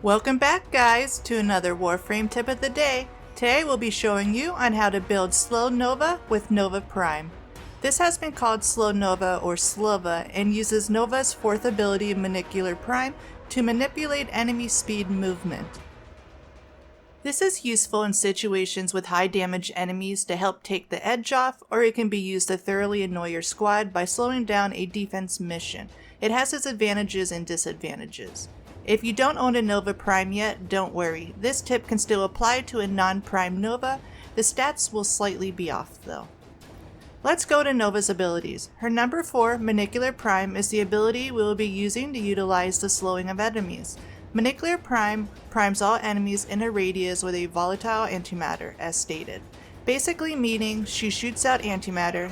Welcome back guys to another Warframe tip of the day. Today we'll be showing you on how to build Slow Nova with Nova Prime. This has been called Slow Nova or Slova and uses Nova's fourth ability Manicular Prime to manipulate enemy speed movement. This is useful in situations with high damage enemies to help take the edge off, or it can be used to thoroughly annoy your squad by slowing down a defense mission. It has its advantages and disadvantages. If you don't own a Nova Prime yet, don't worry. This tip can still apply to a non-Prime Nova. The stats will slightly be off though. Let's go to Nova's abilities. Her number 4, Manicular Prime, is the ability we will be using to utilize the slowing of enemies. Manicular Prime primes all enemies in a radius with a volatile antimatter, as stated. Basically meaning she shoots out antimatter,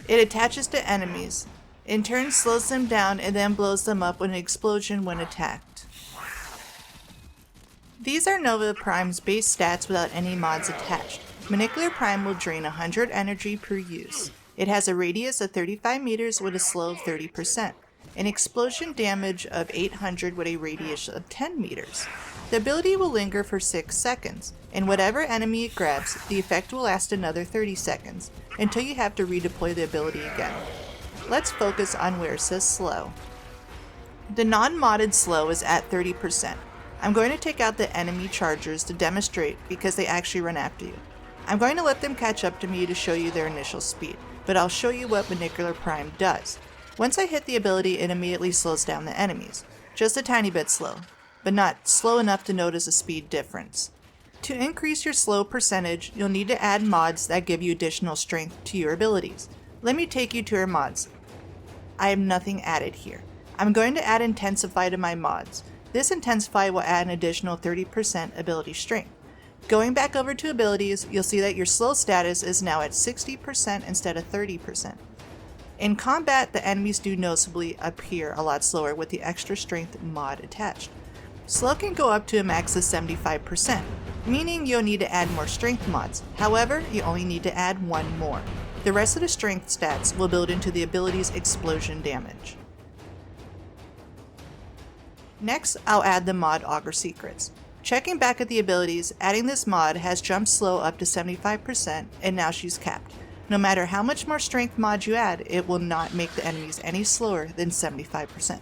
it attaches to enemies, in turn slows them down and then blows them up with an explosion when attacked. These are Nova Prime's base stats without any mods attached. Manicular Prime will drain 100 energy per use. It has a radius of 35 meters with a slow of 30%, an explosion damage of 800 with a radius of 10 meters. The ability will linger for 6 seconds, and whatever enemy it grabs, the effect will last another 30 seconds, until you have to redeploy the ability again. Let's focus on where it says slow. The non-modded slow is at 30%. I'm going to take out the enemy chargers to demonstrate because they actually run after you. I'm going to let them catch up to me to show you their initial speed, but I'll show you what Manicular Prime does. Once I hit the ability, it immediately slows down the enemies. Just a tiny bit slow, but not slow enough to notice a speed difference. To increase your slow percentage, you'll need to add mods that give you additional strength to your abilities. Let me take you to her mods. I have nothing added here. I'm going to add Intensify to my mods. This Intensify will add an additional 30% ability strength. Going back over to abilities, you'll see that your slow status is now at 60% instead of 30%. In combat, the enemies do noticeably appear a lot slower with the extra strength mod attached. Slow can go up to a max of 75%, meaning you'll need to add more strength mods. However, you only need to add one more. The rest of the strength stats will build into the ability's explosion damage. Next, I'll add the mod Augur Secrets. Checking back at the abilities, adding this mod has jumped slow up to 75% and now she's capped. No matter how much more strength mod you add, it will not make the enemies any slower than 75%.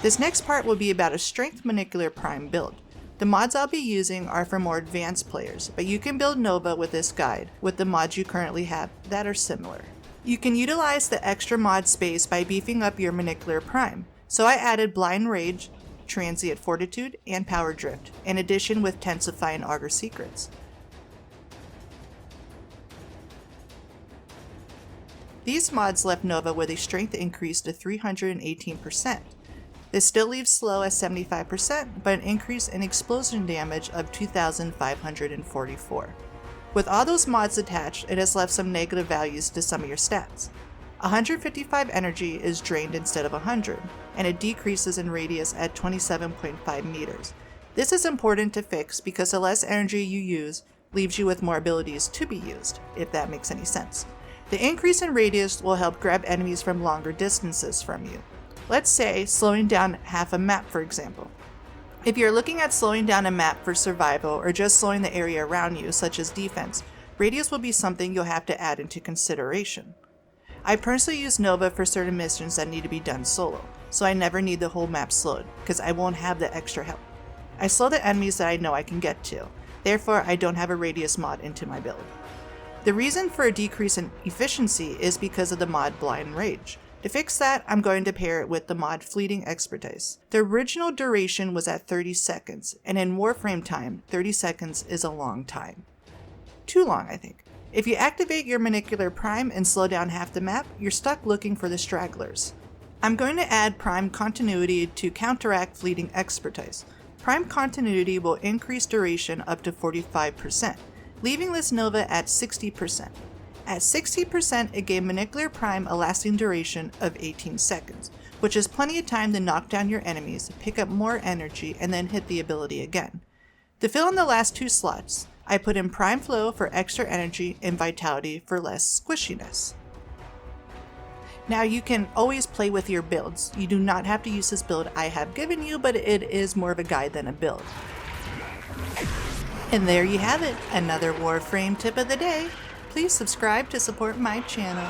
This next part will be about a strength Manicular Prime build. The mods I'll be using are for more advanced players, but you can build Nova with this guide with the mods you currently have that are similar. You can utilize the extra mod space by beefing up your Manicular Prime, so I added Blind Rage, Transient Fortitude, and Power Drift, in addition with Intensify and Augur Secrets. These mods left Nova with a strength increase to 318%. This still leaves slow at 75%, but an increase in explosion damage of 2,544. With all those mods attached, it has left some negative values to some of your stats. 155 energy is drained instead of 100, and it decreases in radius at 27.5 meters. This is important to fix because the less energy you use leaves you with more abilities to be used, if that makes any sense. The increase in radius will help grab enemies from longer distances from you. Let's say slowing down half a map, for example. If you're looking at slowing down a map for survival or just slowing the area around you, such as defense, radius will be something you'll have to add into consideration. I personally use Nova for certain missions that need to be done solo, so I never need the whole map slowed, because I won't have the extra help. I slow the enemies that I know I can get to, therefore I don't have a radius mod into my build. The reason for a decrease in efficiency is because of the mod Blind Rage. To fix that, I'm going to pair it with the mod Fleeting Expertise. The original duration was at 30 seconds, and in Warframe time, 30 seconds is a long time. Too long, I think. If you activate your Manicular Prime and slow down half the map, you're stuck looking for the stragglers. I'm going to add Prime Continuity to counteract Fleeting Expertise. Prime Continuity will increase duration up to 45%, leaving this Nova at 60%. At 60%, it gave Manicular Prime a lasting duration of 18 seconds, which is plenty of time to knock down your enemies, pick up more energy, and then hit the ability again. To fill in the last 2 slots, I put in Prime Flow for extra energy and Vitality for less squishiness. Now you can always play with your builds. You do not have to use this build I have given you, but it is more of a guide than a build. And there you have it, another Warframe tip of the day. Please subscribe to support my channel.